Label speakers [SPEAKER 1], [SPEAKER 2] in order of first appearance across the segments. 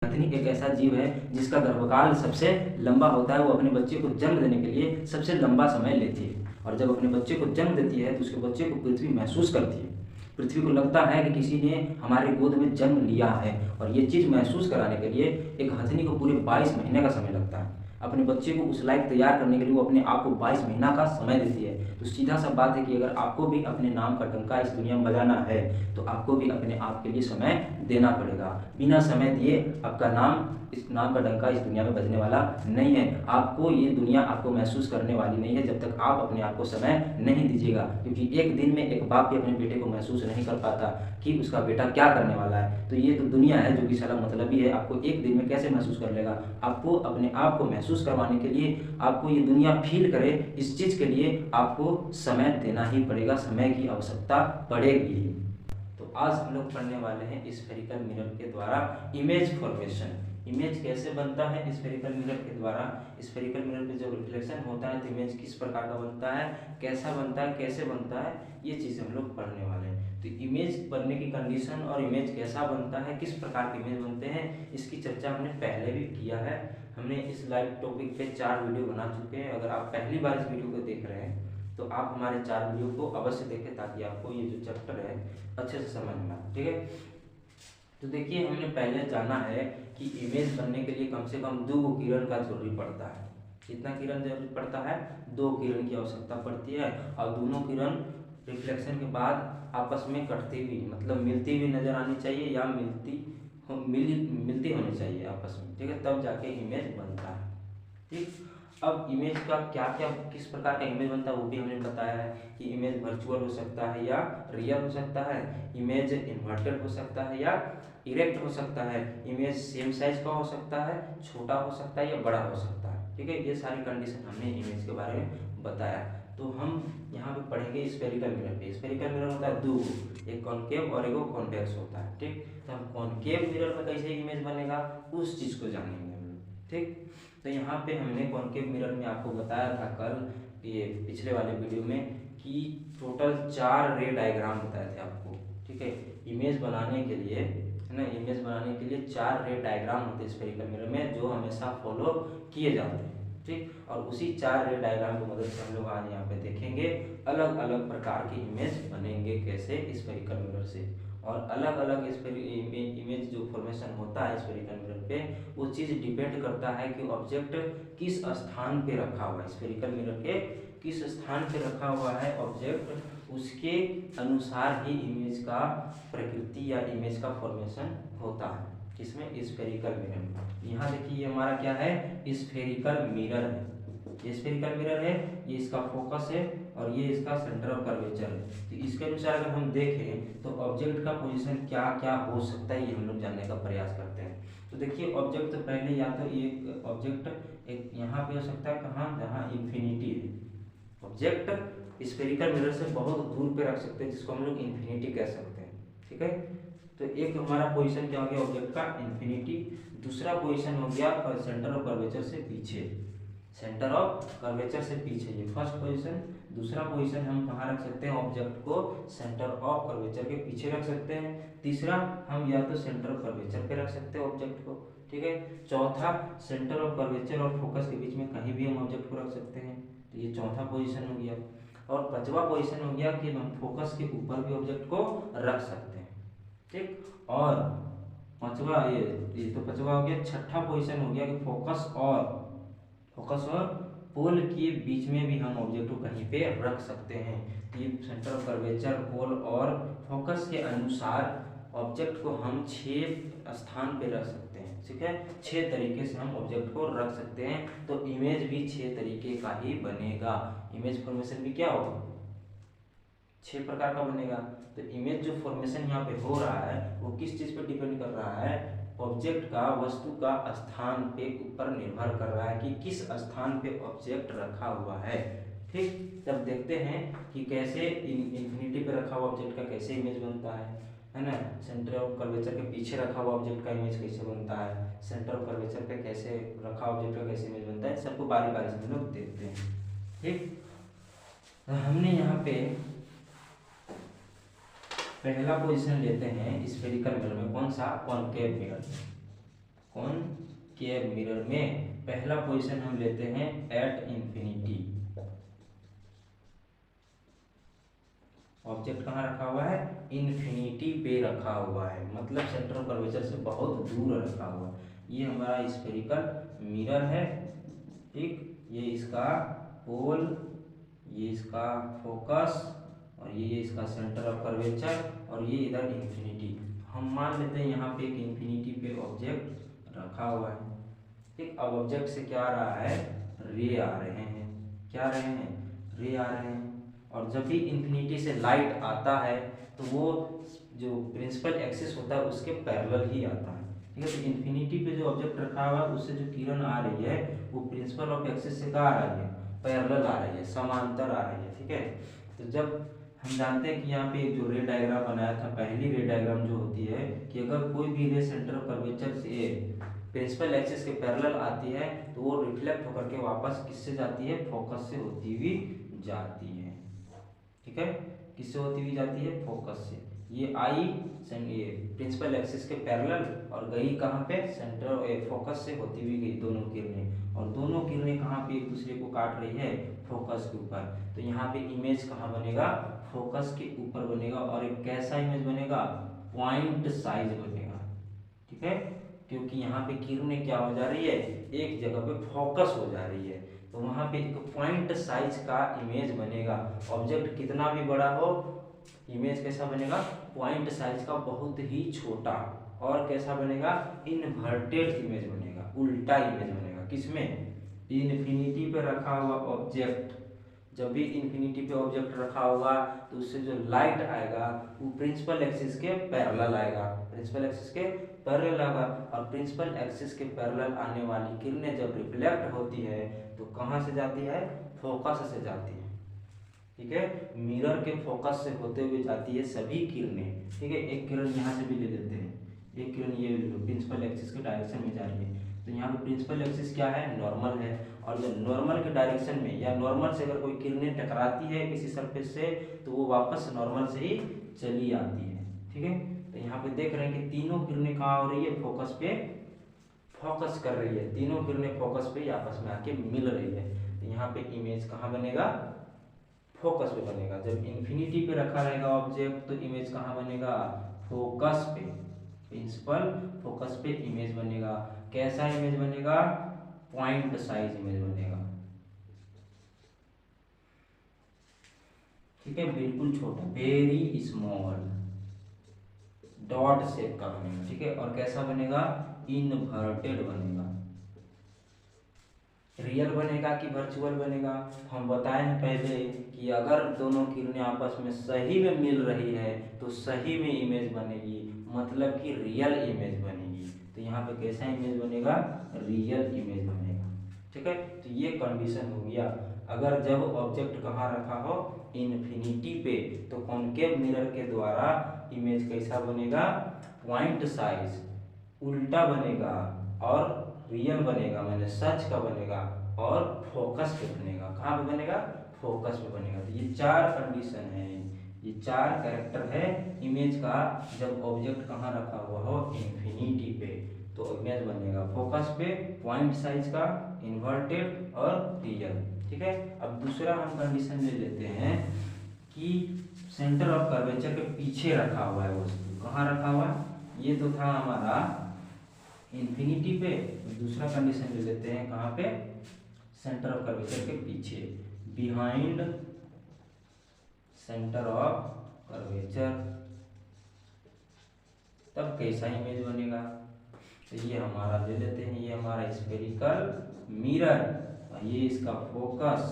[SPEAKER 1] हथनी एक ऐसा जीव है जिसका गर्भकाल सबसे लंबा होता है। वो अपने बच्चे को जन्म देने के लिए सबसे लंबा समय लेती है, और जब अपने बच्चे को जन्म देती है तो उसके बच्चे को पृथ्वी महसूस करती है। पृथ्वी को लगता है कि किसी ने हमारे गोद में जन्म लिया है, और ये चीज़ महसूस कराने के लिए एक हथनी को पूरे 22 महीने का समय लगता है। अपने बच्चे को उस लायक तैयार करने के लिए वो अपने आप को 22 महीना का समय देती है। तो सीधा सा बात है कि अगर आपको भी अपने नाम का डंका इस दुनिया में बजाना है तो आपको भी अपने आप के लिए समय देना पड़ेगा। बिना समय दिए आपका नाम, इस नाम का डंका इस दुनिया में बजने वाला नहीं है। आपको ये दुनिया आपको महसूस करने वाली नहीं है जब तक आप अपने आप को समय नहीं दीजिएगा, क्योंकि एक दिन में एक बाप भी अपने बेटे को महसूस नहीं कर पाता कि उसका बेटा क्या करने वाला है। तो ये तो दुनिया है जो कि साला मतलब ही है। आपको एक दिन में कैसे महसूस कर लेगा? आपको अपने आप को महसूस करवाने के लिए, आपको ये दुनिया फील करे, इस चीज़ के लिए आपको समय देना ही पड़ेगा, समय की आवश्यकता पड़ेगी। तो आज हम लोग पढ़ने वाले हैं स्फेरिकल मिरर के द्वारा इमेज फॉर्मेशन। इमेज कैसे बनता है स्फेरिकल मिरर के द्वारा? स्फेरिकल मिरर पे जब रिफ्लेक्शन होता है तो इमेज किस प्रकार का बनता है, कैसा बनता है, कैसे बनता है, ये चीज़ हम लोग पढ़ने वाले हैं। तो इमेज बनने की कंडीशन और इमेज कैसा बनता है, किस प्रकार के इमेज बनते हैं, इसकी चर्चा हमने पहले भी किया है। हमने इस लाइव टॉपिक पे 4 वीडियो बना चुके हैं। अगर आप पहली बार इस वीडियो को देख रहे हैं तो आप हमारे 4 वीडियो को अवश्य देखें, ताकि आपको ये जो चैप्टर है अच्छे से समझ में आए। ठीक है, तो देखिए हमने पहले जाना है कि इमेज बनने के लिए कम से कम 2 किरण का जरूरी पड़ता है। कितना किरण जरूरी पड़ता है? 2 किरण की आवश्यकता पड़ती है, और दोनों किरण रिफ्लेक्शन के बाद आपस में कटती हुई, मतलब मिलती हुई नजर आनी चाहिए, या मिलती होनी चाहिए आपस में। ठीक है, तब जाके इमेज बनता है। ठीक, अब इमेज का क्या क्या, किस प्रकार का इमेज बनता है वो भी हमने बताया है कि इमेज वर्चुअल हो सकता है या रियल हो सकता है, इमेज इन्वर्टेड हो सकता है या इरेक्ट हो सकता है, इमेज सेम साइज का हो सकता है, छोटा हो सकता है या बड़ा हो सकता है। ठीक है, ये सारी कंडीशन हमने इमेज के बारे में बताया। तो हम यहाँ पे पढ़ेंगे स्फेरिकल मिरर पे। स्फेरिकल मिरर होता है 2, एक कॉनकेव और एक कॉन्वेक्स होता है। ठीक, तो हम कॉनकेव मिरर में कैसे इमेज बनेगा उस चीज को जानेंगे हम लोग। ठीक, तो यहाँ पे हमने कॉनकेव मिरर में आपको बताया था कल, ये पिछले वाले वीडियो में, कि टोटल 4 रे डायग्राम बताए थे आपको। ठीक है, इमेज बनाने के लिए, है ना, इमेज बनाने के लिए 4 रे डायग्राम होते हैं स्फेरिकल मिरर में, जो हमेशा फॉलो किए जाते हैं। ठीक, और उसी 4 रे डायग्राम की मदद से हम लोग आज यहाँ पे देखेंगे अलग अलग प्रकार की इमेज बनेंगे कैसे स्फेरिकल मिरर से। और अलग अलग इमेज जो फॉर्मेशन होता है स्फेरिकल मिरर पे, वो चीज़ डिपेंड करता है कि ऑब्जेक्ट किस स्थान पे रखा हुआ है। स्फेरिकल मिरर के किस स्थान पे रखा हुआ है ऑब्जेक्ट, उसके अनुसार ही इमेज का प्रकृति या इमेज का फॉर्मेशन होता है। किसमें? स्फेरिकल मिरर में। यहाँ देखिए ये हमारा क्या है, स्फेरिकल मिरर है। ये स्फेरिकल मिरर है, ये इसका फोकस है, और ये इसका सेंटर ऑफ कर्वेचर है। तो इसके अनुसार अगर हम देखें तो ऑब्जेक्ट का पोजीशन क्या क्या हो सकता है, ये हम लोग जानने का प्रयास करते हैं। तो देखिए ऑब्जेक्ट तो पहले, या तो एक ऑब्जेक्ट एक यहाँ पे हो सकता है, कहाँ, जहाँ इन्फिनिटी है। ऑब्जेक्ट स्फेरिकल मिरर से बहुत दूर पे रख सकते हैं, जिसको हम लोग इन्फिनिटी कह सकते हैं। ठीक है, तो एक हमारा पोजीशन क्या हो गया ऑब्जेक्ट का, इन्फिनिटी। दूसरा पोजीशन हो गया सेंटर ऑफ कर्वेचर से पीछे, सेंटर ऑफ कर्वेचर से पीछे, ये फर्स्ट पोजीशन। दूसरा पोजीशन हम कहाँ रख सकते हैं ऑब्जेक्ट को, सेंटर ऑफ कर्वेचर के पीछे रख सकते हैं। तीसरा हम या तो सेंटर ऑफ कर्वेचर पे रख सकते हैं ऑब्जेक्ट को। ठीक है, चौथा सेंटर ऑफ कर्वेचर और फोकस के बीच में कहीं भी हम ऑब्जेक्ट को रख सकते हैं। तो ये चौथा पोजीशन हो गया। और पांचवा पोजीशन हो गया कि हम फोकस के ऊपर भी ऑब्जेक्ट को रख सकते हैं। ठीक, और पांचवा ये तो पांचवा हो गया। छठा पोजीशन हो गया कि फोकस और पोल के बीच में भी हम ऑब्जेक्ट को कहीं पे रख सकते हैं। ये सेंटर ऑफ कर्वेचर, पोल और फोकस के अनुसार ऑब्जेक्ट को हम 6 स्थान पे रख सकते हैं। ठीक है, 6 तरीके से हम ऑब्जेक्ट को रख सकते हैं। तो इमेज भी 6 तरीके का ही बनेगा। इमेज फॉर्मेशन भी क्या होगा, 6 प्रकार का बनेगा। तो इमेज जो फॉर्मेशन यहाँ पे हो रहा है वो किस चीज पर डिपेंड कर रहा है, ऑब्जेक्ट का, वस्तु का स्थान पे ऊपर निर्भर कर रहा है कि किस स्थान पे ऑब्जेक्ट रखा हुआ है। ठीक, तब देखते हैं कि कैसे इन्फिनिटी पे रखा हुआ ऑब्जेक्ट का कैसे इमेज बनता है ना। सेंटर ऑफ कर्वेचर के पीछे रखा हुआ ऑब्जेक्ट का इमेज कैसे बनता है, सेंटर ऑफ कर्वेचर पे कैसे रखा ऑब्जेक्ट का कैसे इमेज बनता है, सबको बारी बारी से हम लोग देखते हैं। ठीक, तो हमने यहाँ पे पहला पोजीशन लेते हैं स्फेरिकल मिरर में, कौन सा, कॉनकेव मिरर। स्क्वायर मिरर में पहला पोजीशन हम लेते हैं एट इंफिनिटी। ऑब्जेक्ट कहाँ रखा हुआ है? इन्फिनिटी पे रखा हुआ है, मतलब सेंटर ऑफ कर्वेचर से बहुत दूर रखा हुआ है। ये हमारा स्फेरिकल मिरर है, ठीक। ये इसका पोल, ये इसका फोकस, और ये इसका सेंटर ऑफ कर्वेचर, और ये इधर इन्फिनिटी। हम मान लेते हैं यहाँ पे एक इन्फिनिटी पे ऑब्जेक्ट रखा हुआ है, ठीक। अब ऑब्जेक्ट से क्या आ रहा है? रे आ रहे हैं। क्या आ रहे हैं? रे आ रहे हैं। और जब भी इन्फिनिटी से लाइट आता है तो वो जो प्रिंसिपल एक्सिस होता है उसके पैरेलल ही आता है, ठीक है। तो इन्फिनिटी पे जो ऑब्जेक्ट रखा हुआ है उससे जो किरण आ रही है वो प्रिंसिपल ऑफ एक्सिस से कहाँ आ रही है? पैरेलल आ रही है, समांतर आ रही है, ठीक है। तो जब हम जानते हैं कि यहाँ पे जो रे डायग्राम बनाया था, पहली रे डायग्राम जो होती है कि अगर कोई भी रे सेंटर ऑफ कर्वेचर से प्रिंसिपल एक्सिस के पैरेलल आती है तो वो रिफ्लेक्ट होकर के वापस किससे जाती है? फोकस से होती हुई जाती है, ठीक है। किससे होती हुई जाती है? फोकस से। ये आई ये प्रिंसिपल एक्सिस के पैरेलल और गई कहाँ पे? सेंटर फोकस से होती हुई गई दोनों किरणें, और दोनों किरणें कहाँ पे एक दूसरे को काट रही है? फोकस के ऊपर। तो यहाँ पे इमेज कहाँ बनेगा? फोकस के ऊपर बनेगा, और एक कैसा इमेज बनेगा? पॉइंट साइज बनेगा, ठीक है। क्योंकि यहाँ पे किरणें क्या हो जा रही है? एक जगह पे फोकस हो जा रही है, तो वहां पे एक पॉइंट साइज का इमेज बनेगा। ऑब्जेक्ट कितना भी बड़ा हो, इमेज कैसा बनेगा? पॉइंट साइज का, बहुत ही छोटा। और कैसा बनेगा? इन्वर्टेड इमेज बनेगा, उल्टा इमेज बनेगा। किसमें? इन्फिनिटी पे रखा हुआ ऑब्जेक्ट। जब भी इन्फिनिटी पे ऑब्जेक्ट रखा होगा तो उससे जो लाइट आएगा वो प्रिंसिपल एक्सिस के पैरेलल आएगा, प्रिंसिपल एक्सिस के पैरेलल आएगा। और प्रिंसिपल एक्सिस के पैरेलल आने वाली किरणें जब रिफ्लेक्ट होती है तो कहाँ से जाती है? फोकस से जाती है, ठीक है। मिरर के फोकस से होते हुए जाती है सभी किरणें, ठीक है। एक किरण यहाँ से भी ले लेते हैं, एक किरण ये प्रिंसिपल एक्सिस के डायरेक्शन में जा रही है, तो यहाँ पे प्रिंसिपल एक्सिस क्या है? नॉर्मल है। और जब नॉर्मल के डायरेक्शन में या नॉर्मल से अगर कोई किरणें टकराती है किसी सरफेस से तो वो वापस नॉर्मल से ही चली आती है, ठीक है। तो यहाँ पे देख रहे हैं कि तीनों किरणें कहाँ हो रही है? फोकस पे फोकस कर रही है, तीनों किरणें फोकस पे आपस में आके मिल रही है। तो यहाँ पे इमेज कहाँ बनेगा? फोकस पे बनेगा। जब इन्फिनिटी पे रखा रहेगा ऑब्जेक्ट तो इमेज कहाँ बनेगा? फोकस पे, प्रिंसिपल फोकस पे इमेज बनेगा। कैसा इमेज बनेगा? पॉइंट साइज इमेज बनेगा, ठीक है। बिल्कुल छोटा, वेरी स्मॉल, डॉट शेप का बनेगा, ठीक है। और कैसा बनेगा? इनवर्टेड बनेगा। रियल बनेगा कि वर्चुअल बनेगा? हम बताए हैं पहले कि अगर दोनों किरणें आपस में सही में मिल रही है तो सही में इमेज बनेगी, मतलब कि रियल इमेज बनेगी। तो यहाँ पे कैसा इमेज बनेगा? रियल इमेज बनेगा, ठीक है। तो ये कंडीशन हो गया। अगर जब ऑब्जेक्ट कहाँ रखा हो? इन्फिनिटी पे, तो कॉनकेव मिरर के द्वारा इमेज कैसा बनेगा? पॉइंट साइज, उल्टा बनेगा, और रियल बनेगा, मैंने सच का बनेगा, और फोकस पे बनेगा। कहाँ पे बनेगा? फोकस पे बनेगा। तो ये चार कंडीशन है, ये चार कैरेक्टर है इमेज का। जब ऑब्जेक्ट कहाँ रखा हुआ हो? इन्फिनिटी पे, तो इमेज बनेगा फोकस पे, पॉइंट साइज का, इन्वर्टेड और रियल, ठीक है। अब दूसरा हम कंडीशन ले लेते हैं कि सेंटर ऑफ कर्वेचर के पीछे रखा हुआ है वस्तु। कहाँ रखा हुआ है? ये तो था हमारा इन्फिनिटी पे। दूसरा कंडीशन ले लेते हैं कहाँ पे? सेंटर ऑफ कर्वेचर के पीछे, बिहाइंड सेंटर ऑफ कर्वेचर। तब कैसा इमेज बनेगा? तो ये हमारा ले लेते हैं, ये हमारा स्फेरिकल मिरर, और ये इसका फोकस,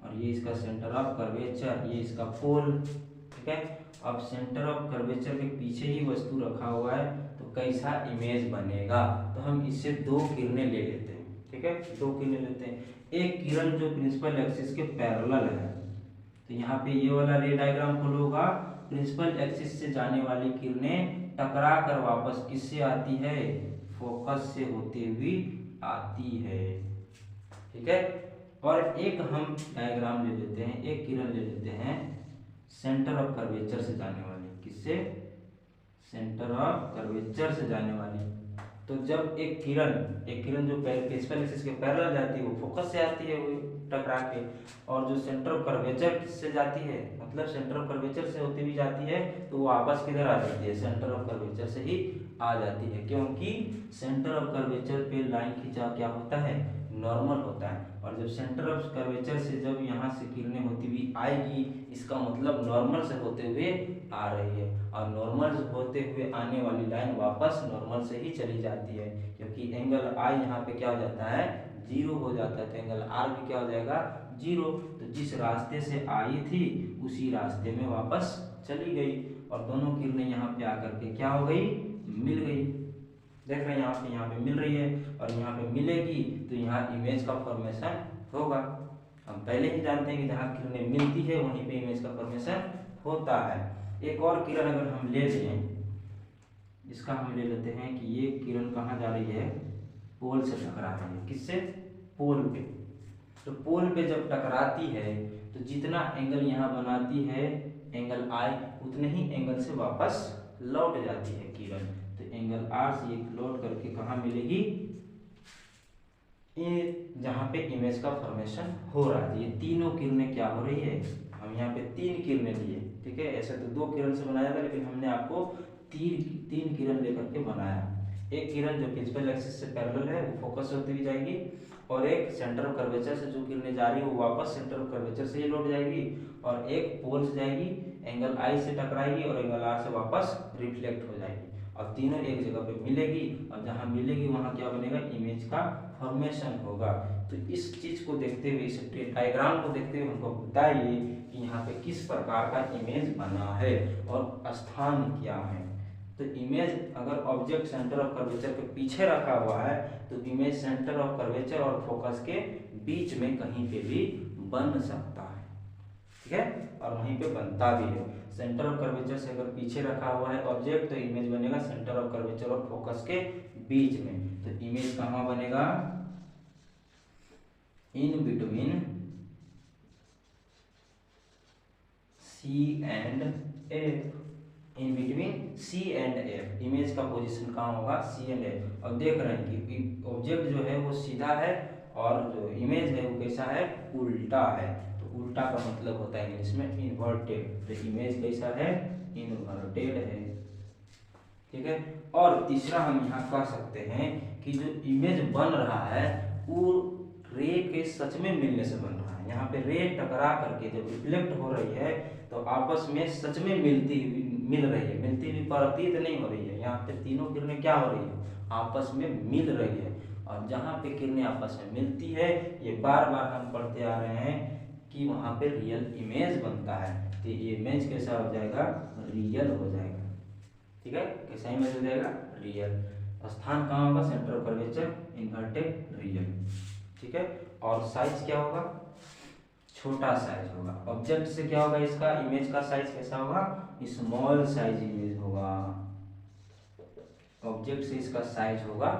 [SPEAKER 1] और ये इसका सेंटर ऑफ कर्वेचर, ये इसका पोल, ठीक है। अब सेंटर ऑफ कर्वेचर के पीछे ही वस्तु रखा हुआ है तो कैसा इमेज बनेगा? तो हम इससे दो किरणें ले लेते हैं, ठीक है। दो किरणें लेते हैं। एक किरण जो प्रिंसिपल एक्सिस के पैरेलल है, तो यहाँ पे ये वाला रे डायग्राम फॉलो होगा। प्रिंसिपल एक्सिस से जाने वाली किरणें टकरा कर वापस किससे आती है? फोकस से होते हुए आती है, ठीक है। और एक हम डायग्राम ले लेते हैं, एक किरण ले लेते हैं सेंटर ऑफ कर्वेचर से जाने वाली। किससे? सेंटर ऑफ कर्वेचर से जाने वाली। तो जब एक किरण जो प्रिंसिपल एक्सिस के पैरेलल जाती है वो फोकस से आती है, वो टकरा के, और जो सेंटर ऑफ कर्वेचर किससे जाती है, मतलब सेंटर ऑफ कर्वेचर से होती हुई जाती है, तो वो वापस किधर आ जाती है, सेंटर ऑफ कर्वेचर से ही आ जाती है, क्योंकि सेंटर ऑफ कर्वेचर पे लाइन खिंचाव क्या होता है, नॉर्मल होता है। और जब सेंटर ऑफ कर्वेचर से जब यहाँ से किरणें होती हुई आएगी, इसका मतलब नॉर्मल से होते हुए आ रही है, और नॉर्मल होते हुए आने वाली लाइन वापस नॉर्मल से ही चली जाती है, क्योंकि एंगल आई यहाँ पे क्या हो जाता है, जीरो हो जाता है, तो एंगल आर भी क्या हो जाएगा, जीरो। तो जिस रास्ते से आई थी उसी रास्ते में वापस चली गई, और दोनों किरणें यहाँ पे आकर के क्या हो गई, मिल गई। देख रहे हैं यहाँ पे मिल रही है, और यहाँ पे मिलेगी तो यहाँ इमेज का फॉर्मेशन होगा। हम पहले ही जानते हैं कि जहाँ किरणें मिलती है वहीं पे इमेज का फॉर्मेशन होता है। एक और किरण अगर हम ले लें, इसका हम ले लेते हैं कि ये किरण कहाँ जा रही है, पोल से टकरा रही है, किससे, पोल पे। तो पोल पे जब टकराती है तो जितना एंगल यहाँ बनाती है एंगल आई, उतने ही एंगल से वापस लौट जाती है किरण। तो एंगल आर से ये लौट करके कहाँ मिलेगी, ये जहाँ पे इमेज का फॉर्मेशन हो रहा है। ये तीनों किरणें क्या हो रही है, हम यहाँ पे तीन किरणें लिए, ठीक है, ऐसे तो दो किरण से बनाया था, लेकिन हमने आपको तीन किरण लेकर के बनाया। एक किरण जो प्रिंसिपल एक्सिस से पैरेलल है वो फोकस होती हुई जाएगी, और एक सेंटर ऑफ कर्वेचर से जो किरणें जा रही है वो वापस सेंटर ऑफ कर्वेचर से ये लौट जाएगी, और एक पोल से जाएगी, एंगल आई से टकराएगी और एंगल आर से वापस रिफ्लेक्ट हो जाएगी, और तीनों एक जगह पे मिलेगी, और जहाँ मिलेगी वहाँ क्या बनेगा, इमेज का फॉर्मेशन होगा। तो इस चीज को देखते हुए, इस डायग्राम को देखते हुए हमको बताइए कि यहाँ पे किस प्रकार का इमेज बना है और स्थान क्या है। तो इमेज अगर ऑब्जेक्ट सेंटर ऑफ कर्वेचर के पीछे रखा हुआ है तो इमेज सेंटर ऑफ कर्वेचर और फोकस के बीच में कहीं पे भी बन सकता है, ठीक है, और वहीं पे बनता भी है। सेंटर ऑफ कर्वेचर से अगर पीछे रखा हुआ है ऑब्जेक्ट तो इमेज बनेगा सेंटर ऑफ कर्वेचर और फोकस के बीच में। तो इमेज कहाँ बनेगा, in between C and F, in between C and F, image का पोजीशन कहाँ होगा, सी एंड एफ। और देख रहे हैं कि ऑब्जेक्ट जो है वो सीधा है और जो इमेज है वो कैसा है, उल्टा है। तो उल्टा का मतलब होता है इंग्लिश में इन्वर्टेड, तो इमेज कैसा है, इन्वर्टेड है, ठीक है। और तीसरा हम यहाँ कह सकते हैं कि जो इमेज बन रहा है वो रे के सच में मिलने से बन रहा है। यहाँ पे रे टकरा करके जब रिफ्लेक्ट हो रही है तो आपस में सच में मिल रही है, मिलती हुई प्रतीत नहीं हो रही है। यहाँ पे तीनों किरणें क्या हो रही है, आपस में मिल रही है, और जहाँ पे किरणें आपस में मिलती है ये बार बार हम पढ़ते आ रहे हैं कि वहाँ पे रियल इमेज बनता है। तो ये इमेज कैसा हो जाएगा, रियल हो जाएगा, ठीक है, कैसा इमेज हो जाएगा, रियल। स्थान कहाँ होगा, centre of curvature, inverted, real, ठीक है। और साइज क्या होगा, छोटा साइज होगा। ऑब्जेक्ट से क्या होगा, इसका इमेज का साइज कैसा होगा, स्मॉल साइज इमेज होगा, ऑब्जेक्ट से इसका साइज होगा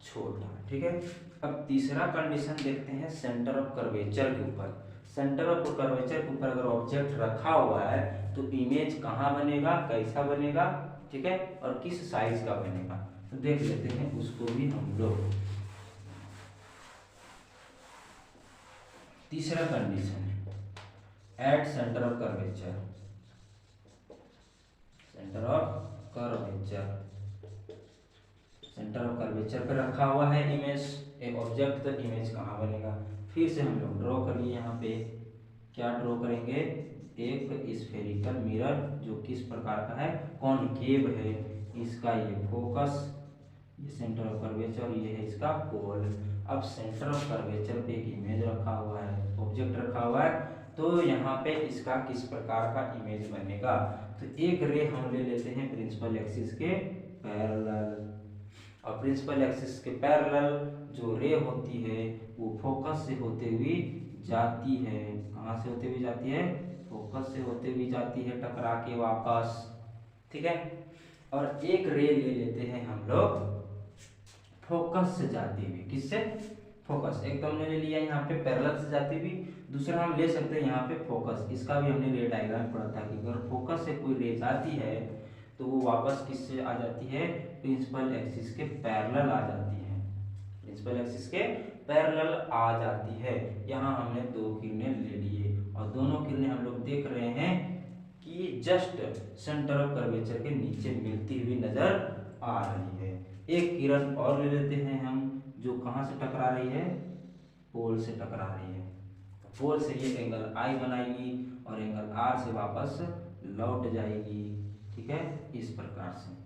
[SPEAKER 1] छोटा, ठीक है। अब तीसरा कंडीशन देखते हैं सेंटर ऑफ कर्वेचर के ऊपर। सेंटर ऑफ कर्वेचर के ऊपर अगर ऑब्जेक्ट रखा हुआ है तो इमेज कहाँ बनेगा, कैसा बनेगा, ठीक है, और किस साइज का बनेगा। तो देख लेते हैं उसको भी हम लोग। तीसरा condition, eight centre of curvature, centre of curvature, centre of curvature पे रखा हुआ है इमेज, एक ऑब्जेक्ट, तो इमेज कहाँ बनेगा। फिर से हम लोग ड्रॉ करिए, यहाँ पे क्या ड्रॉ करेंगे, एक स्फेरिकल मिरर जो किस प्रकार का है, कॉनकेव है, इसका ये फोकस, ये सेंटर ऑफ कर्वेचर और ये है इसका पोल। अब सेंटर ऑफ कर्वेचर पे एक इमेज रखा हुआ है, ऑब्जेक्ट रखा हुआ है, तो यहाँ पे इसका किस प्रकार का इमेज बनेगा। तो एक रे हम ले लेते हैं प्रिंसिपल एक्सिस के पैरेलल, और प्रिंसिपल एक्सिस के पैरेलल जो रे होती है वो फोकस से होते हुए जाती है, कहाँ से होते हुए जाती है, फोकस से होते हुए जाती है टकरा के वापस, ठीक है। और एक रे ले लेते हैं हम लोग फोकस से जाती हुई, किससे, फोकस, एक तो हमने ले लिया यहाँ पे पैरेलल से जाती हुई, दूसरा हम ले सकते हैं यहाँ पे फोकस, इसका भी हमने रे डायग्राम पढ़ा था कि अगर फोकस से कोई रे जाती है तो वो वापस किससे आ जाती है, प्रिंसिपल एक्सिस के पैरेलल आ जाती है, प्रिंसिपल एक्सिस के पैरेलल आ जाती है। यहाँ हमने दो किरणें ले लिए और दोनों किरणें हम लोग देख रहे हैं कि जस्ट सेंटर ऑफ कर्वेचर के नीचे मिलती हुई नजर आ रही है। एक किरण और ले लेते हैं हम, जो कहाँ से टकरा रही है, पोल से टकरा रही है। पोल से ये एंगल आई बनाएगी और एंगल आर से वापस लौट जाएगी, ठीक है, इस प्रकार से।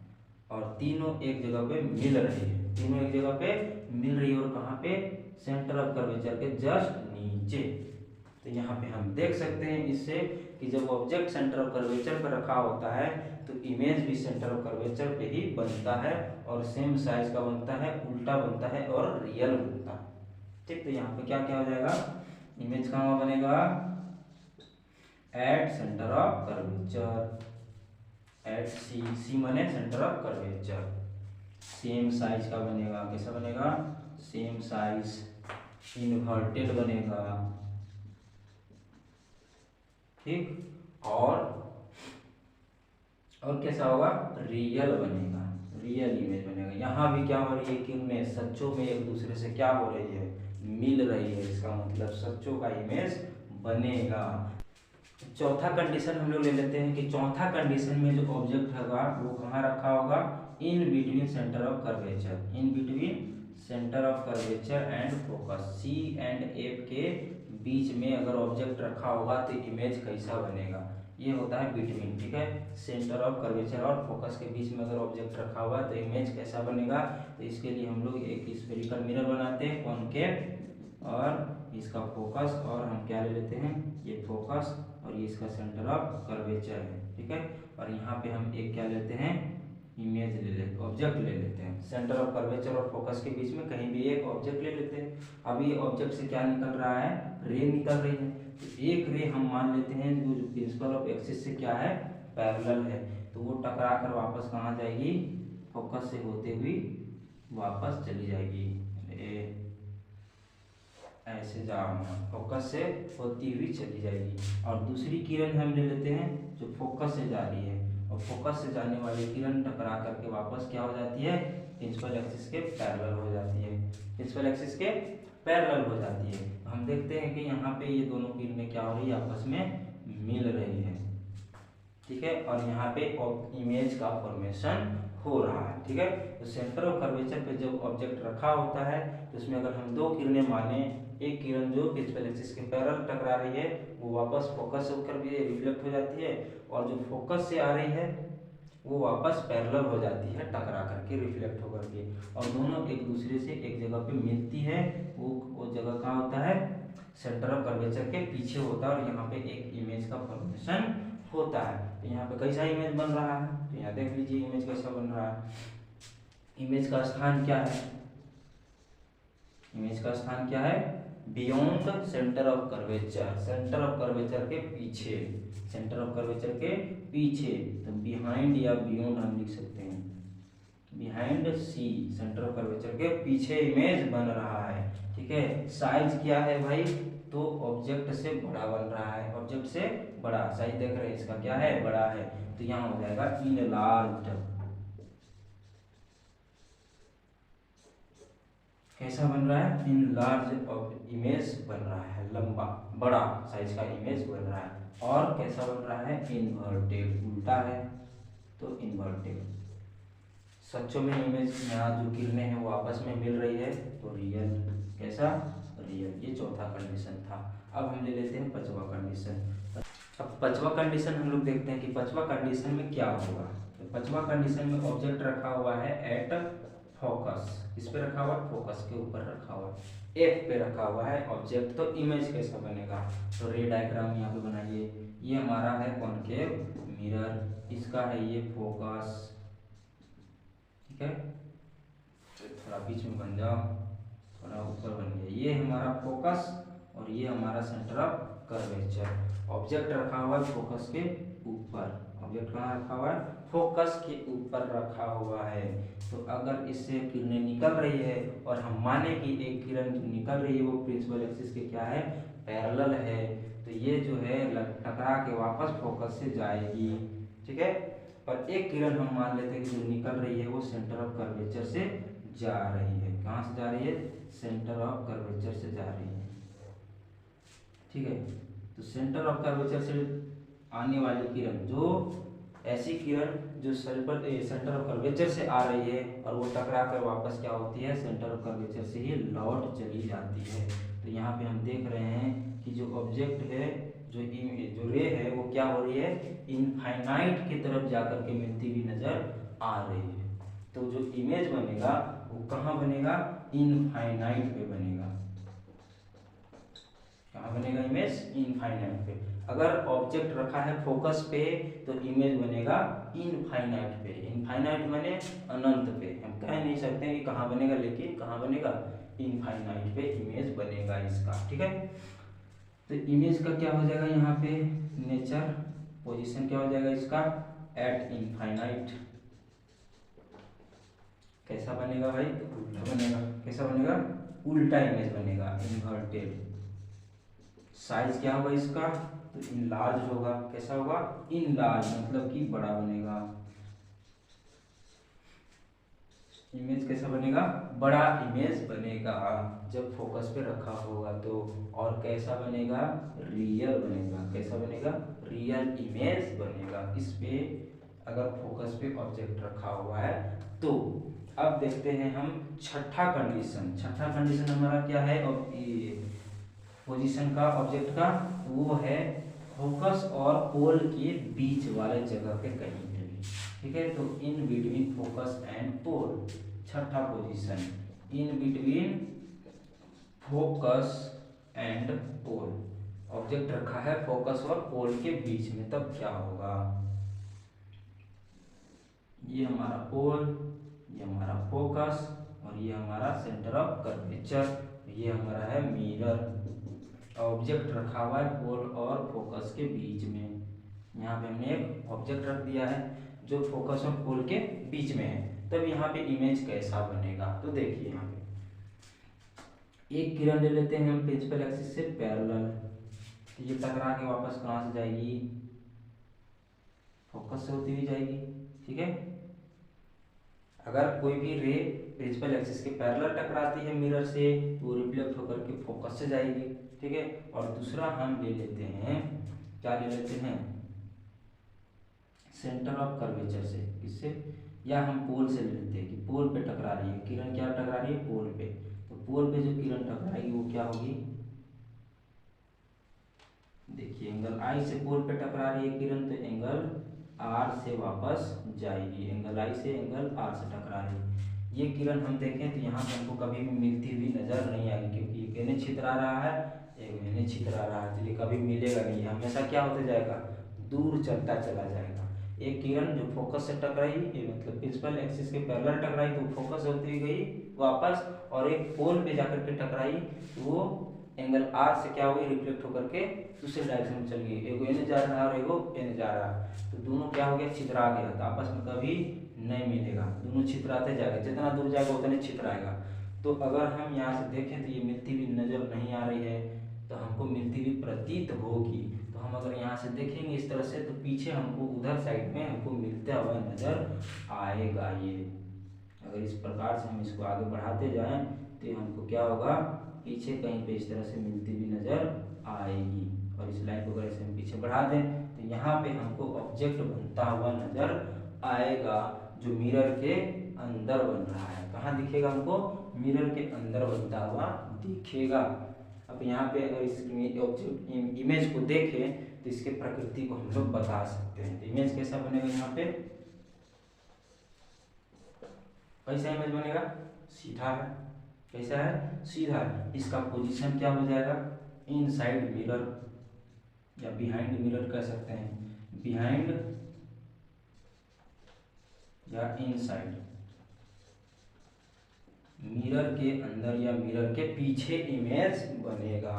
[SPEAKER 1] और तीनों एक जगह पे मिल रही है, तीनों एक जगह पे मिल रही है और कहाँ पे, सेंटर ऑफ कर्वेचर के जस्ट नीचे। तो यहाँ पे हम देख सकते हैं इससे कि जब ऑब्जेक्ट सेंटर ऑफ कर्वेचर पर रखा होता है तो इमेज भी सेंटर ऑफ कर्वेचर पे ही बनता है और सेम साइज का बनता है, उल्टा बनता है और रियल बनता है, ठीक। तो यहाँ पे क्या क्या हो जाएगा, इमेज कहाँ बनेगा, at centre of curvature, at C, C माने centre of curvature, same size का बनेगा। कैसा बनेगा, सेम साइज, इन्वर्टेड बनेगा, ठीक। और कैसा होगा, रियल बनेगा, रियल इमेज बनेगा। यहाँ भी क्या हो रही है, किरणें सच्चों में एक दूसरे से क्या हो रही है, मिल रही है, इसका मतलब सच्चों का इमेज बनेगा। चौथा कंडीशन हम लोग ले लेते हैं कि चौथा कंडीशन में जो ऑब्जेक्ट होगा वो कहाँ रखा होगा, in between centre of curvature, in between centre of curvature and focus, C and F के बीच में अगर ऑब्जेक्ट रखा होगा तो इमेज कैसा बनेगा, ये होता है बिटवीन, ठीक है। सेंटर ऑफ कर्वेचर और फोकस के बीच में अगर ऑब्जेक्ट रखा हुआ तो इमेज कैसा बनेगा, तो इसके लिए हम लोग एक स्फेरिकल मिरर बनाते हैं कॉनकेव, और इसका फोकस, और हम क्या ले लेते हैं, ये फोकस और ये इसका सेंटर ऑफ कर्वेचर है, ठीक है। और यहाँ पे हम एक क्या लेते हैं, इमेज ले लेते, ऑब्जेक्ट ले लेते हैं, सेंटर ऑफ कर्वेचर और फोकस के बीच में कहीं भी एक ऑब्जेक्ट ले लेते हैं। अब ये ऑब्जेक्ट से क्या निकल रहा है, रे निकल रही है, तो एक रे हम मान लेते हैं जो प्रिंसिपल ऑफ एक्सिस से क्या है, पैरेलल है, तो वो टकरा कर वापस कहाँ जाएगी, फोकस से होते हुए वापस चली जाएगी, ऐसे जाना, फोकस से होती हुई चली जाएगी। और दूसरी किरण हम ले लेते हैं जो फोकस से जा रही है, और फोकस से जाने वाली किरण टकरा करके वापस क्या हो जाती है, प्रिंसिपल एक्सिस के पैरेलल हो जाती है, प्रिंसिपल एक्सिस के पैरेलल हो जाती है। हम देखते हैं कि यहाँ पे ये दोनों किरणें क्या हो रही है, आपस में मिल रही है, ठीक है। और यहाँ पे इमेज का फॉर्मेशन हो रहा है, ठीक है। तो सेंटर ऑफ कर्वेचर पे जब ऑब्जेक्ट रखा होता है तो उसमें अगर हम दो किरणें माने, एक किरण जो प्रिंसिपल एक्सिस के पैरेलल टकरा रही है वो वापस फोकस होकर भी रिफ्लेक्ट हो जाती है, और जो फोकस से आ रही है वो वापस पैरेलल हो जाती है टकरा करके, रिफ्लेक्ट होकर के, और दोनों एक दूसरे से एक जगह पे मिलती है। वो जगह कहाँ होता है, सेंटर ऑफ कर्वेचर के पीछे होता है, और यहाँ पे एक इमेज का फॉर्मेशन होता है। तो यहाँ पे कैसा इमेज बन रहा है, तो यहाँ देख लीजिए इमेज कैसा बन रहा है। इमेज का स्थान क्या है, इमेज का स्थान क्या है, beyond centre of curvature, centre of curvature के पीछे, सेंटर ऑफ कर्वेचर के पीछे। तो बिहाइंड या बियॉन्ड हम लिख सकते हैं, behind C, centre of curvature के पीछे इमेज बन रहा है, ठीक है। साइज क्या है भाई, तो ऑब्जेक्ट से बड़ा बन रहा है, ऑब्जेक्ट से बड़ा, साइज देख रहे हैं इसका क्या है, बड़ा है, तो यहाँ हो जाएगा इनलार्ज्ड। कैसा बन रहा है, इनलार्ज ऑफ इमेज बन रहा है, लंबा बड़ा साइज का इमेज बन रहा है। और कैसा बन रहा है, इन्वर्टेड, उल्टा है तो इन्वर्टेड। सच्चों में इमेज यहाँ जो किरणें हैं वो आपस में मिल रही है तो रियल, कैसा, रियल। ये चौथा कंडीशन था। अब हम ले लेते हैं पांचवा कंडीशन। अब पांचवा कंडीशन हम लोग देखते हैं कि पांचवा कंडीशन में क्या होगा। तो पांचवा कंडीशन में ऑब्जेक्ट रखा हुआ है एट फोकस, इस पे रखा हुआ है, फोकस के ऊपर रखा हुआ है, एफ पे रखा हुआ है ऑब्जेक्ट, तो इमेज कैसा बनेगा, तो रे डायग्राम यहाँ पे बनाइए। ये हमारा है कॉनकेव मिरर, इसका है ये फोकस, ठीक है, तो थोड़ा बीच में बन जाओ, थोड़ा ऊपर बन गया, ये हमारा फोकस और ये हमारा सेंटर ऑफ कर्वेचर। ऑब्जेक्ट रखा हुआ है फोकस के ऊपर, ऑब्जेक्ट कहाँ रखा हुआ है, फोकस के ऊपर रखा हुआ है। तो अगर इससे किरणें निकल रही है और हम माने कि एक किरण निकल रही है वो प्रिंसिपल एक्सिस के क्या है, पैरेलल है, तो ये जो है टकरा के वापस फोकस से जाएगी, ठीक है। और एक किरण हम मान लेते हैं कि जो निकल रही है वो सेंटर ऑफ कर्वेचर से जा रही है। कहाँ से जा रही है? सेंटर ऑफ कर्वेचर से जा रही है। ठीक है, तो सेंटर ऑफ कर्वेचर से आने वाली किरण, जो ऐसी किरण जो सेंटर ऑफ कर्वेचर से आ रही है और वो टकरा कर वापस क्या होती है? सेंटर ऑफ कर्वेचर से ही लौट चली जाती है। तो यहाँ पे हम देख रहे हैं कि जो ऑब्जेक्ट है, जो रे है, वो क्या हो रही है? इनफाइनाइट की तरफ जाकर के मिलती हुई नजर आ रही है। तो जो इमेज बनेगा वो कहाँ बनेगा? इनफाइनाइट पे बनेगा। कहाँ बनेगा इमेज? इनफाइनाइट पे। अगर ऑब्जेक्ट रखा है फोकस पे तो इमेज बनेगा इनफाइनाइट पे। इनफाइनाइट माने अनंत पे। हम कह नहीं सकते हैं कि कहाँ बनेगा, लेकिन कहाँ बनेगा? इनफाइनाइट पे इमेज बनेगा इसका। ठीक है, तो इमेज का क्या हो जाएगा यहाँ पे? नेचर, पोजीशन क्या हो जाएगा इसका? Eight infinite. कैसा बनेगा भाई? उल्टा बनेगा। कैसा बनेगा? उल्टा इमेज बनेगा, इन्वर्टेड। साइज क्या होगा इसका? तो इनलार्ज होगा। कैसा होगा? इनलार्ज, मतलब कि बड़ा बनेगा। इमेज कैसा बनेगा? बड़ा इमेज बनेगा जब फोकस पे रखा होगा तो। और कैसा बनेगा? रियल बनेगा। कैसा बनेगा? रियल इमेज बनेगा इस पे, अगर फोकस पे ऑब्जेक्ट रखा हुआ है तो। अब देखते हैं हम छठा कंडीशन। छठा कंडीशन हमारा क्या है? पोजीशन का ऑब्जेक्ट का, वो है फोकस और पोल के बीच वाले जगह पे कहीं पे भी। ठीक है, तो in between focus and pole. छठा position, in between focus and pole. Object रखा है फोकस और पोल के बीच में, तब क्या होगा? ये हमारा पोल, ये हमारा फोकस और ये हमारा सेंटर ऑफ कर्वेचर, ये हमारा है मिरर। ऑब्जेक्ट रखा हुआ है पोल और फोकस के बीच में। यहाँ पे हमने एक ऑब्जेक्ट रख दिया है जो फोकस और पोल के बीच में है, तब यहाँ पे इमेज कैसा बनेगा? तो देखिए यहाँ पे एक किरण ले लेते हैं हम प्रिंसिपल एक्सिस से पैरेलल। तो ये टकरा के वापस कहाँ से जाएगी? फोकस से होती हुई जाएगी। ठीक है, अगर कोई भी रे प्रिंसिपल एक्सिस के पैरेलल टकराती है मिरर से, वो रिफ्लेक्ट होकर के फोकस से जाएगी। ठीक है, और दूसरा हम ले लेते हैं, क्या ले लेते हैं? सेंटर ऑफ कर्वेचर से। किससे? या हम पोल से ले लेते हैं कि पोल पे टकरा रही है किरण। क्या टकरा रही है? पोल पे। तो पोल पे जो किरण टकराएगी वो क्या होगी? देखिए, एंगल आई से पोल पे टकरा रही है किरण, तो एंगल आर से वापस जाएगी। एंगल आई से एंगल आर से टकरा रही है। ये किरण हम देखें तो यहाँ पे हमको कभी भी मिलती हुई नजर नहीं आएगी, क्योंकि एक एने छितरा रहा है, एक एने छितरा रहा है, तो ये कभी मिलेगा नहीं। हमेशा क्या होते जाएगा? दूर चलता चला जाएगा। एक किरण जो फोकस से टकराई, ये मतलब प्रिंसिपल एक्सिस के पैरेलल टकराई तो फोकस होती हुई गई वापस, और एक पोल पे जाकर के टकराई तो वो एंगल आर से क्या हुई? रिफ्लेक्ट होकर के दूसरे डायरेक्शन में चल गई। एगो एने जा रहा है और एगो एने जा रहा है, तो दोनों क्या हो गया? छितरा गया, तो आपस में कभी नहीं मिलेगा, दोनों छितराते जाएगा। जितना दूर जाएगा उतने छितराएगा। तो अगर हम यहाँ से देखें तो ये मिलती हुई नजर नहीं आ रही है, तो हमको मिलती हुई प्रतीत होगी। तो हम अगर यहाँ से देखेंगे इस तरह से, तो पीछे हमको उधर साइड में हमको मिलता हुआ नजर आएगा। ये अगर इस प्रकार से हम इसको आगे बढ़ाते जाएं तो हमको क्या होगा? पीछे कहीं पे इस तरह से मिलती हुई नजर आएगी। और इस लाइन को अगर ऐसे हम पीछे बढ़ा दें तो यहाँ पे हमको ऑब्जेक्ट बनता हुआ नजर आएगा, जो मिरर के अंदर बन रहा है। कहाँ दिखेगा हमको? मिरर के अंदर बनता हुआ दिखेगा। अब यहाँ पे अगर इस इमेज को देखें तो इसके प्रकृति को हम लोग बता सकते हैं। तो इमेज कैसा बनेगा? यहाँ पे कैसा इमेज बनेगा? सीधा है। कैसा है? सीधा है। इसका पोजीशन क्या हो जाएगा? इनसाइड मिरर या बिहाइंड मिरर कह सकते हैं। बिहाइंड या इनसाइड, मिरर के अंदर या मिरर के पीछे इमेज बनेगा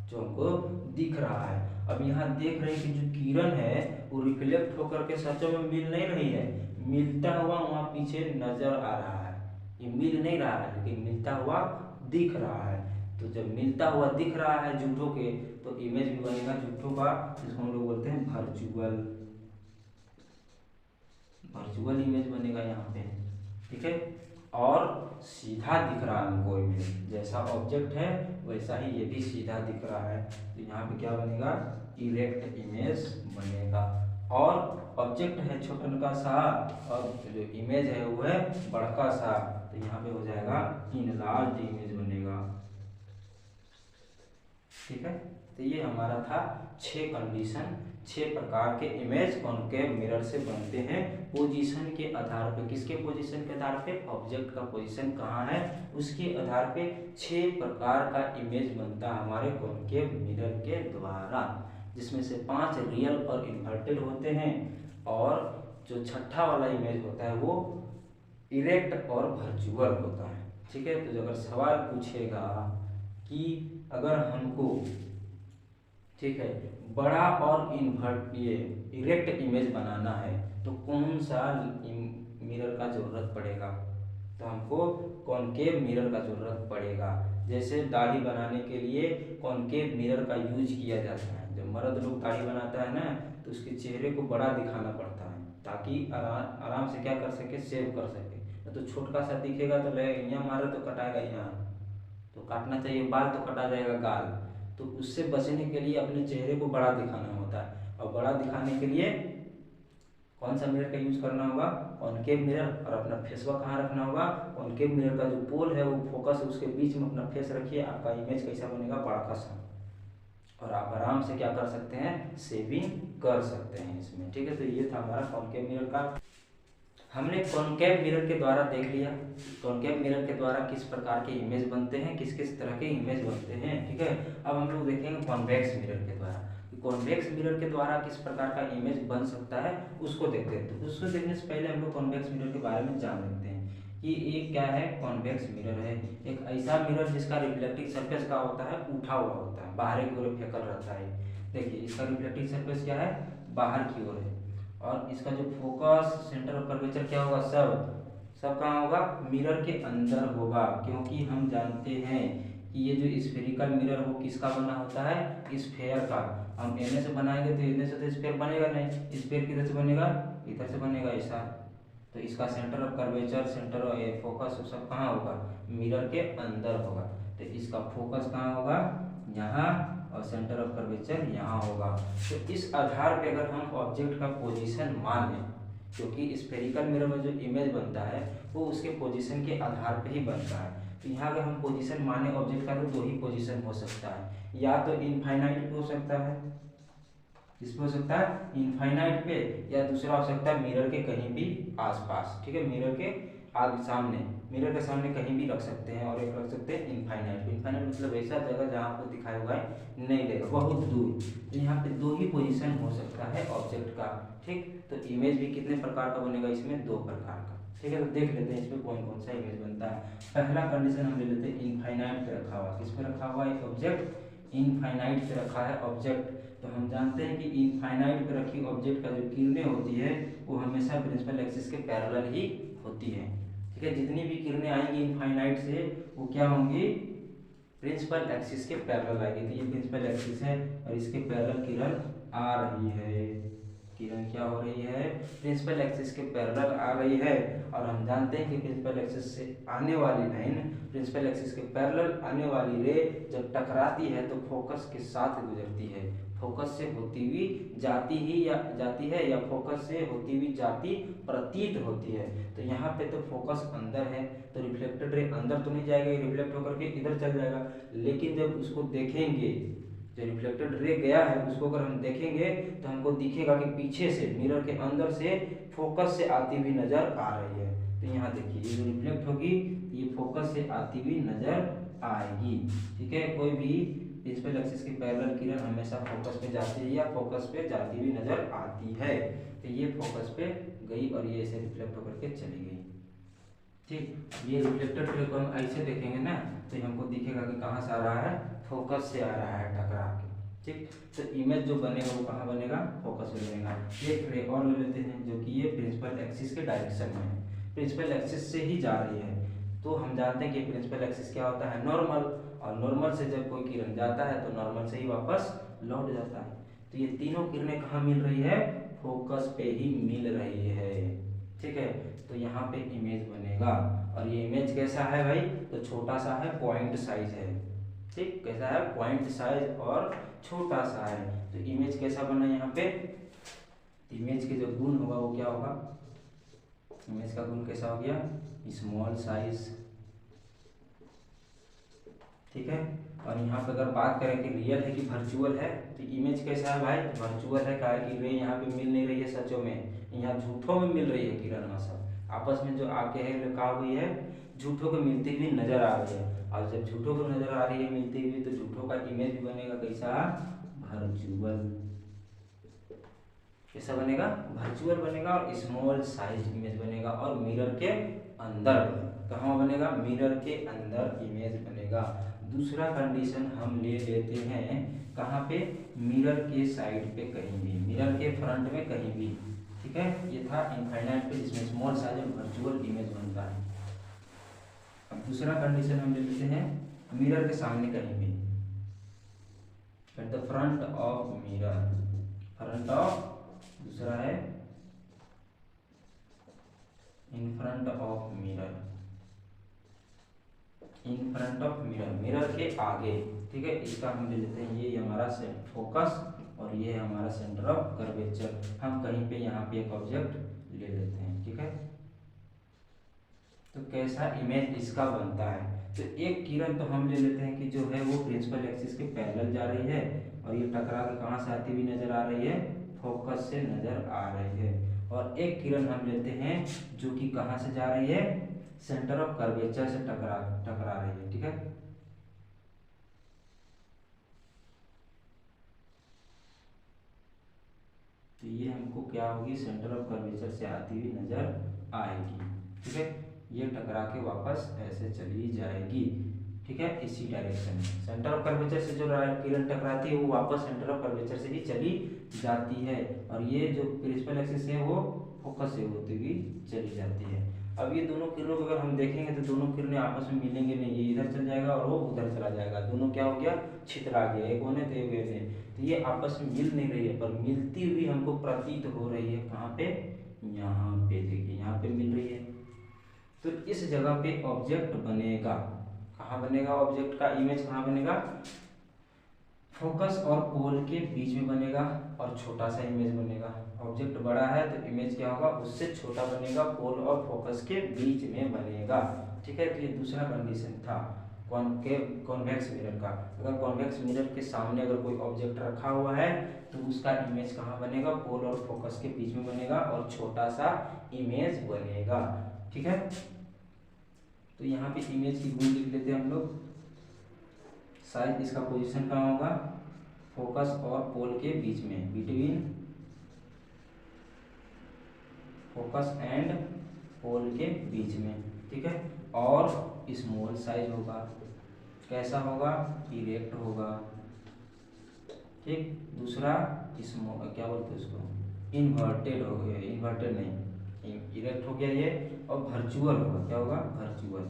[SPEAKER 1] जो हमको दिख रहा है। अब यहाँ देख रहे हैं कि जो किरण है वो रिफ्लेक्ट होकर के सचो में मिल नहीं रही है, मिलता हुआ वहाँ पीछे नजर आ रहा है। ये मिल नहीं रहा है लेकिन मिलता हुआ दिख रहा है। तो जब मिलता हुआ दिख रहा है झूठों के, तो इमेज भी बनेगा झूठों का, जिसको हम लोग बोलते हैं वर्चुअल। वर्चुअल इमेज बनेगा यहाँ पे, ठीक है। और सीधा दिख रहा है हमको इमेज, जैसा ऑब्जेक्ट है वैसा ही ये भी सीधा दिख रहा है, तो यहाँ पे क्या बनेगा, इरेक्ट इमेज बनेगा। और ऑब्जेक्ट है छोटा सा और जो इमेज है वो है बड़का सा, तो यहाँ पे हो जाएगा इनलार्ज इमेज बनेगा, ठीक है। तो ये हमारा था 6 कंडीशन, 6 प्रकार के इमेज कॉनकेव मिरर से बनते हैं पोजीशन के आधार पे। किसके पोजीशन के आधार पे, ऑब्जेक्ट का पोजीशन कहाँ है उसके आधार पे 6 प्रकार का इमेज बनता है हमारे कॉनकेव मिरर के द्वारा, जिसमें से 5 रियल और इन्वर्टेड होते हैं, और जो छठा वाला इमेज होता है वो इरेक्ट और वर्चुअल होता है, ठीक है। तो अगर सवाल पूछेगा कि अगर हमको, ठीक है, बड़ा और ये इरेक्ट इमेज बनाना है तो कौन सा मिरर का जरूरत पड़ेगा, तो हमको कॉनकेव मिरर का जरूरत पड़ेगा। जैसे दाढ़ी बनाने के लिए कॉनकेव मिरर का यूज किया जाता है, जब मर्द लोग दाढ़ी बनाता है ना तो उसके चेहरे को बड़ा दिखाना पड़ता है ताकि आराम से क्या कर सके, सेव कर सके। तो छोटा सा दिखेगा तो लगेगा यहाँ मारे तो कटाएगा, यहाँ तो काटना चाहिए, बाल तो कटा जाएगा गाल, तो उससे बचने के लिए अपने चेहरे को बड़ा दिखाना होता है। और बड़ा दिखाने के लिए कौन सा मिरर का यूज करना होगा, कॉनकेव मिरर। और अपना फेसवा कहाँ रखना होगा, कॉनकेव मिरर का जो पोल है वो फोकस है उसके बीच में अपना फेस रखिए, आपका इमेज कैसा बनेगा, बड़ा सा, और आप आराम से क्या कर सकते हैं, सेविंग कर सकते हैं इसमें, ठीक है। तो ये था हमारा कॉनकेव मिरर का। हमने कॉनकेव मिरर के द्वारा देख लिया कॉनकेव मिरर के द्वारा किस प्रकार के इमेज बनते हैं, किस किस तरह के इमेज बनते हैं, ठीक है। अब हम लोग देखेंगे कॉन्वेक्स मिरर के द्वारा, कॉन्वेक्स मिरर के द्वारा किस प्रकार का इमेज बन सकता है उसको देखते हैं। तो उसको देखने से पहले हम लोग कॉन्वेक्स मिरर के बारे में जान लेते हैं कि ये क्या है। कॉन्वेक्स मिरर है एक ऐसा मिरर जिसका रिफ्लेक्टिव सरफेस का होता है, उठा हुआ होता है, बाहर की ओर फेकल रहता है। देखिए इसका रिफ्लेक्टिव सरफेस क्या है, बाहर की ओर है, और इसका जो फोकस सेंटर ऑफ कर्वेचर क्या होगा, सब कहाँ होगा, मिरर के अंदर होगा। क्योंकि हम जानते हैं कि ये जो स्फेरिकल मिरर वो किसका बना होता है, स्फेयर का। हम एने से बनाएंगे तो एने से तो स्फेयर बनेगा नहीं, स्फेयर किधर से बनेगा, इधर से बनेगा ऐसा। तो इसका centre of curvature, centre of focus सब कहाँ होगा, मिरर के अंदर होगा। तो इसका फोकस कहाँ होगा, यहाँ, और सेंटर ऑफ कर्वेचर यहाँ होगा। तो इस आधार पे अगर हम ऑब्जेक्ट का पोजीशन मान लें, क्योंकि स्फेरिकल मिरर में जो इमेज बनता है वो उसके पोजीशन के आधार पे ही बनता है। तो यहाँ अगर हम पोजीशन माने ऑब्जेक्ट का तो 2 ही पोजीशन हो सकता है, या तो इनफाइनाइट पे हो सकता है, इसमें हो सकता है इनफाइनाइट पे, या दूसरा हो सकता है मिरर के कहीं भी आसपास, ठीक है, मिरर के आगे सामने, मिरर के सामने कहीं भी रख सकते हैं। और एक रख सकते हैं इनफाइनाइट। इनफाइनाइट मतलब ऐसा जगह जहाँ आपको दिखाया हुआ है नहीं देगा, बहुत दूर। तो यहाँ पे 2 ही पोजीशन हो सकता है ऑब्जेक्ट का, ठीक। तो इमेज भी कितने प्रकार का बनेगा, इसमें 2 प्रकार का, ठीक है। तो देख लेते हैं इसमें कौन कौन सा इमेज बनता है। पहला कंडीशन हम ले लेते हैं इनफाइनाइट पे रखा हुआ, किस पे रखा हुआ है ऑब्जेक्ट, इनफाइनाइट पे रखा है ऑब्जेक्ट। तो हम जानते हैं कि इनफाइनाइट पे रखी ऑब्जेक्ट का जो किरणें होती है वो हमेशा प्रिंसिपल एक्सिस के पैरेलल ही होती है, ठीक है। जितनी भी किरणें आएंगी इनफाइनाइट से वो क्या होंगी, प्रिंसिपल एक्सिस के पैरेलल आएगी। तो ये प्रिंसिपल एक्सिस है और इसके पैरेलल किरण आ रही है, किरण क्या हो रही है, प्रिंसिपल एक्सिस के पैरेलल आ रही है। और हम जानते हैं कि प्रिंसिपल एक्सिस से आने वाली लाइन, प्रिंसिपल एक्सिस के पैरेलल आने वाली रे जब टकराती है तो फोकस के साथ गुजरती है, फोकस से होती हुई जाती है या फोकस से होती हुई जाती प्रतीत होती है। तो यहाँ पे तो फोकस अंदर है तो रिफ्लेक्टेड रे अंदर तो नहीं जाएगा, रिफ्लेक्ट होकर के इधर चल जाएगा। लेकिन जब उसको देखेंगे, जो रिफ्लेक्टेड रे गया है उसको अगर हम देखेंगे तो हमको दिखेगा कि पीछे से मिरर के अंदर से फोकस से आती हुई नजर आ रही है। तो यहाँ देखिए ये जो रिफ्लेक्ट होगी ये फोकस से आती हुई नजर आएगी, ठीक है। कोई भी प्रिंसिपल एक्सिस की पैरेलल किरण हमेशा फोकस पे जाती है या फोकस पे जाती हुई नजर आती है। तो ये फोकस पे गई और ये ऐसे रिफ्लेक्ट होकर के चली गई, ठीक। ये रिफ्लेक्टेड रे को हम ऐसे देखेंगे ना तो हमको दिखेगा कि कहाँ से आ रहा है, फोकस से आ रहा है टकरा के, ठीक। तो इमेज जो बनेगा वो कहाँ बनेगा, फोकस से बनेगा। एक रे और ले लेते हैं जो कि ये प्रिंसिपल एक्सिस के डायरेक्शन में है, प्रिंसिपल एक्सिस से ही जा रही है। तो हम जानते हैं कि प्रिंसिपल एक्सिस क्या होता है, नॉर्मल, और नॉर्मल से जब कोई किरण जाता है तो नॉर्मल से ही वापस लौट जाता है। तो ये तीनों किरणें कहाँ मिल रही है, फोकस पे ही मिल रही है, ठीक है। तो यहाँ पे इमेज बनेगा और ये इमेज कैसा है भाई, तो छोटा सा है, पॉइंट साइज है, ठीक, कैसा है, पॉइंट साइज और छोटा सा है। तो इमेज कैसा बना यहाँ पे, इमेज के जो गुण होगा वो क्या होगा, इमेज का गुण कैसा हो गया, स्मॉल साइज, ठीक है। और यहाँ पे अगर बात करें कि रियल है कि वर्चुअल है, तो इमेज कैसा है भाई, वर्चुअल है, क्या कि रे यहाँ पे मिल नहीं रही है सचों में, यहाँ झूठों में मिल रही है किरण सब आपस में जो आके है लिखा हुई है, झूठों को मिलती हुई नजर आ रही है। और जब झूठों को नजर आ रही है मिलती हुई, तो झूठों का इमेज भी बनेगा कैसा, वर्चुअल, कैसा बनेगा, वर्चुअल बनेगा और स्मॉल साइज इमेज बनेगा और मिरर के अंदर, कहाँ बनेगा, मिरर के अंदर इमेज बनेगा। दूसरा कंडीशन हम ले लेते हैं कहाँ पे, मिरर के साइड पे कहीं भी, मिरर के फ्रंट में कहीं भी, ठीक है। ये था इनफाइनाइट पे जिसमें स्मॉल साइज और वर्चुअल इमेज बनता है। अब दूसरा कंडीशन हम ले लेते हैं मिरर के सामने कहीं भी, at the front of mirror, front of, दूसरा है in front of mirror, in front of mirror, mirror के आगे, ठीक है। इसका हम ले लेते हैं, ये हमारा फोकस और ये हमारा सेंटर ऑफ कर्वेचर। हम कहीं पे यहाँ पे एक ऑब्जेक्ट ले लेते हैं, ठीक है। तो कैसा इमेज इसका बनता है, तो एक किरण तो हम ले लेते हैं कि जो है वो प्रिंसिपल एक्सिस के पैरेलल जा रही है और ये टकरा के कहाँ से आती हुई नजर आ रही है, फोकस से नजर आ रही है। और एक किरण हम लेते हैं जो कि कहाँ से जा रही है, सेंटर ऑफ कर्वेचर से टकरा रही है, ठीक है। तो ये हमको क्या होगी, सेंटर ऑफ कर्वेचर से आती हुई नजर आएगी, ठीक है। ये टकरा के वापस ऐसे चली जाएगी, ठीक है, इसी डायरेक्शन में। सेंटर ऑफ कर्वेचर से जो किरण टकराती है वो वापस सेंटर ऑफ कर्वेचर से ही चली जाती है और ये जो प्रिंसिपल एक्सिस है वो फोकस से होती हुई चली जाती है। अब ये दोनों किरणों को अगर हम देखेंगे तो दोनों किरणें आपस में मिलेंगे नहीं, ये इधर चल जाएगा और वो उधर चला जाएगा, दोनों क्या हो गया, छितरा गया, एक होने तो एक वैसे। तो ये आपस में मिल नहीं रही है, पर मिलती हुई हमको प्रतीत हो रही है, कहाँ पे, यहाँ पे, देखिए यहाँ पे मिल रही है। तो इस जगह पे ऑब्जेक्ट बनेगा, कहाँ बनेगा, ऑब्जेक्ट का इमेज कहाँ बनेगा, फोकस और पोल के बीच में बनेगा और छोटा सा इमेज बनेगा। ऑब्जेक्ट बड़ा है तो इमेज क्या होगा, उससे छोटा बनेगा, पोल और फोकस के बीच में बनेगा, ठीक है। तो ये दूसरा कंडीशन था कॉन्वेक्स मिरर का। अगर कॉन्वेक्स मिरर के सामने अगर कोई ऑब्जेक्ट रखा हुआ है तो उसका इमेज कहाँ बनेगा, पोल और फोकस के बीच में बनेगा और छोटा सा इमेज बनेगा, ठीक है। तो यहाँ पे इमेज की गुण लिख लेते हैं हम लोग, साइज, इसका पोजीशन कहाँ होगा, फोकस और पोल के बीच में, बिटवीन फोकस एंड पोल के बीच में, ठीक है। और स्मॉल साइज होगा, कैसा होगा, इरेक्ट होगा, ठीक। दूसरा स्मॉल, क्या बोलते हैं उसको, इन्वर्टेड हो गया, इन्वर्टेड नहीं, इरेक्ट हो गया ये, और वर्चुअल होगा, क्या होगा, वर्चुअल,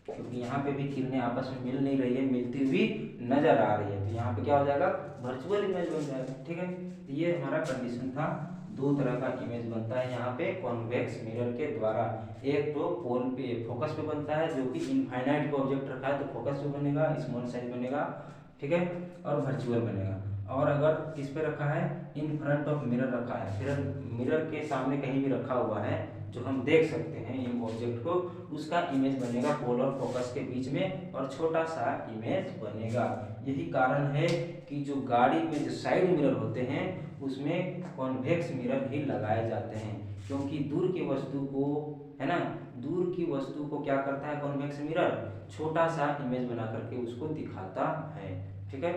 [SPEAKER 1] क्योंकि यहाँ पे भी किरणें आपस में मिल नहीं रही है, मिलती हुई नजर आ रही है, तो यहाँ पे क्या हो जाएगा, वर्चुअल इमेज बन जाएगा, ठीक है। तो ये हमारा कंडीशन था, दो तरह का इमेज बनता है यहाँ पे कॉन्वेक्स मिरर के द्वारा। एक तो पोल पे, फोकस पे बनता है, जो कि इनफाइनाइट पे ऑब्जेक्ट रखा है तो फोकस पे बनेगा, स्मॉल साइज बनेगा, ठीक है, और वर्चुअल बनेगा। और अगर किस पे रखा है, इन फ्रंट ऑफ मिरर रखा है, फिर मिरर के सामने कहीं भी रखा हुआ है जो हम देख सकते हैं इन ऑब्जेक्ट को, उसका इमेज बनेगा पोल और फोकस के बीच में और छोटा सा इमेज बनेगा। यही कारण है कि जो गाड़ी में जो साइड मिरर होते हैं उसमें कॉन्वेक्स मिरर ही लगाए जाते हैं, क्योंकि दूर की वस्तु को, है ना, दूर की वस्तु को क्या करता है कॉन्वेक्स मिरर, छोटा सा इमेज बना करके उसको दिखाता है, ठीक है।